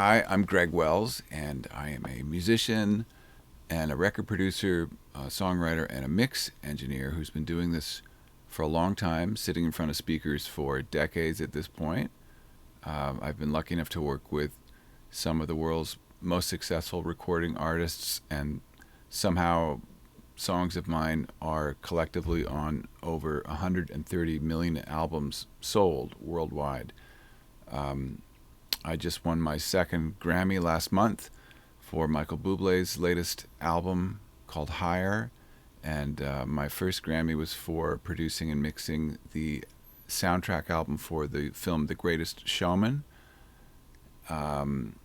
Hi, I'm Greg Wells, and I am a musician and a record producer, a songwriter, and a mix engineer who's been doing this for a long time, sitting in front of speakers for decades at this point. I've been lucky enough to work with some of the world's most successful recording artists, and somehow songs of mine are collectively on over 130 million albums sold worldwide. Um, I just won my second Grammy last month for Michael Bublé's latest album called Higher, and my first Grammy was for producing and mixing the soundtrack album for the film The Greatest Showman. Um,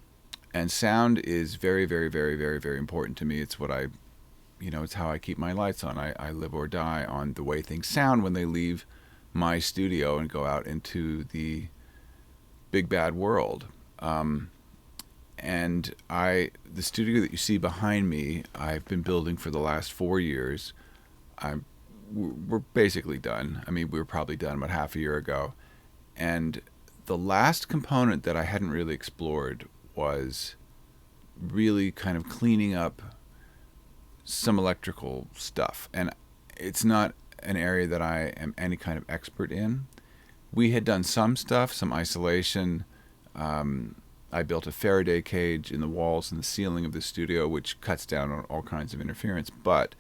and sound is very, very, very, very, very important to me. It's what it's how I keep my lights on. I live or die on the way things sound when they leave my studio and go out into the big bad world. Um, the studio that you see behind me, I've been building for the last 4 years. We're basically done. I mean, we were probably done about half a year ago. And the last component that I hadn't really explored was really kind of cleaning up some electrical stuff. And it's not an area that I am any kind of expert in. We had done some stuff, some isolation. I built a Faraday cage in the walls and the ceiling of the studio, which cuts down on all kinds of interference. But,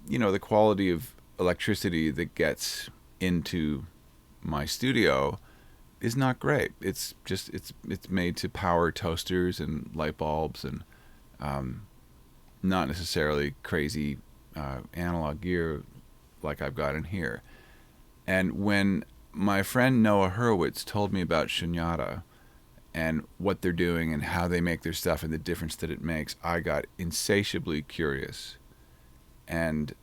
the quality of electricity that gets into my studio is not great. It's made to power toasters and light bulbs and not necessarily crazy analog gear like I've got in here. And when my friend Noah Hurwitz told me about Shunyata and what they're doing and how they make their stuff and the difference that it makes, I got insatiably curious. And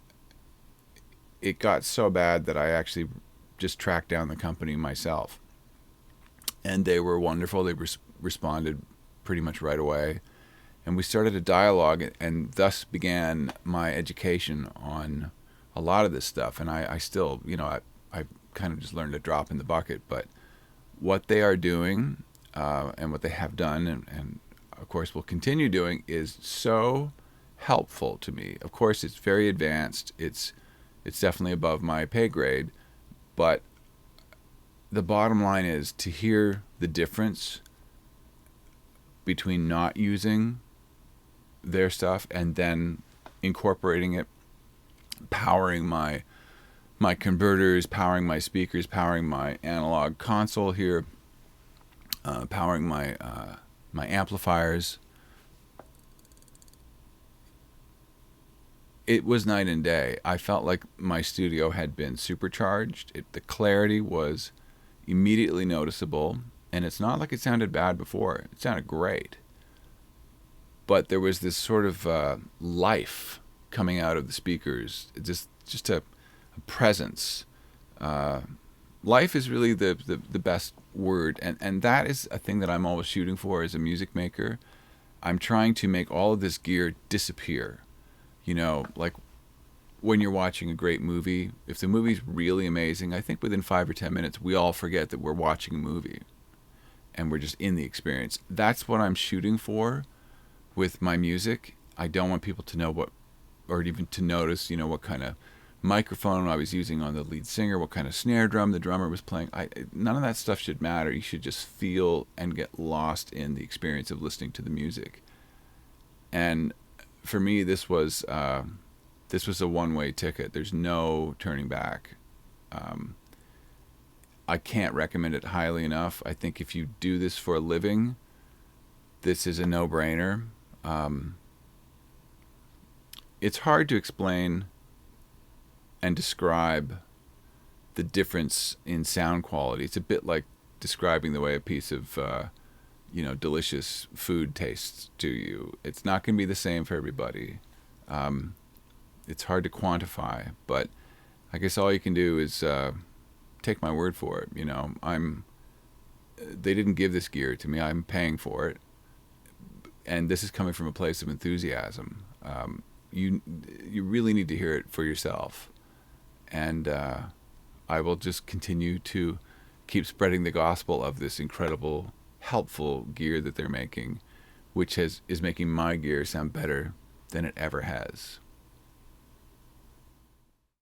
it got so bad that I actually just tracked down the company myself. And they were wonderful. They responded pretty much right away. And we started a dialogue, and thus began my education on a lot of this stuff. And I still, I kind of just learned to drop in the bucket. But what they are doing and what they have done and of course will continue doing is so helpful to me. Of course, it's very advanced. It's definitely above my pay grade. But the bottom line is to hear the difference between not using their stuff and then incorporating it, powering my converters, powering my speakers, powering my analog console here, powering my amplifiers. It was night and day. I felt like my studio had been supercharged. The clarity was immediately noticeable, and it's not like it sounded bad before. It sounded great. But there was this sort of life coming out of the speakers, just a presence. Life is really the best word, and that is a thing that I'm always shooting for as a music maker. I'm trying to make all of this gear disappear. Like when you're watching a great movie, if the movie's really amazing, I think within 5 or 10 minutes we all forget that we're watching a movie and we're just in the experience. That's what I'm shooting for with my music. I don't want people to know or even to notice, what kind of microphone I was using on the lead singer, what kind of snare drum the drummer was playing. None of that stuff should matter. You should just feel and get lost in the experience of listening to the music. And for me, this was a one-way ticket. There's no turning back. I can't recommend it highly enough. I think if you do this for a living, this is a no-brainer. It's hard to explain and describe the difference in sound quality. It's a bit like describing the way a piece of delicious food tastes to you. It's not going to be the same for everybody. It's hard to quantify, but I guess all you can do is take my word for it. They didn't give this gear to me. I'm paying for it, and this is coming from a place of enthusiasm. You really need to hear it for yourself, and I will just continue to keep spreading the gospel of this incredible helpful gear that they're making, which is making my gear sound better than it ever has.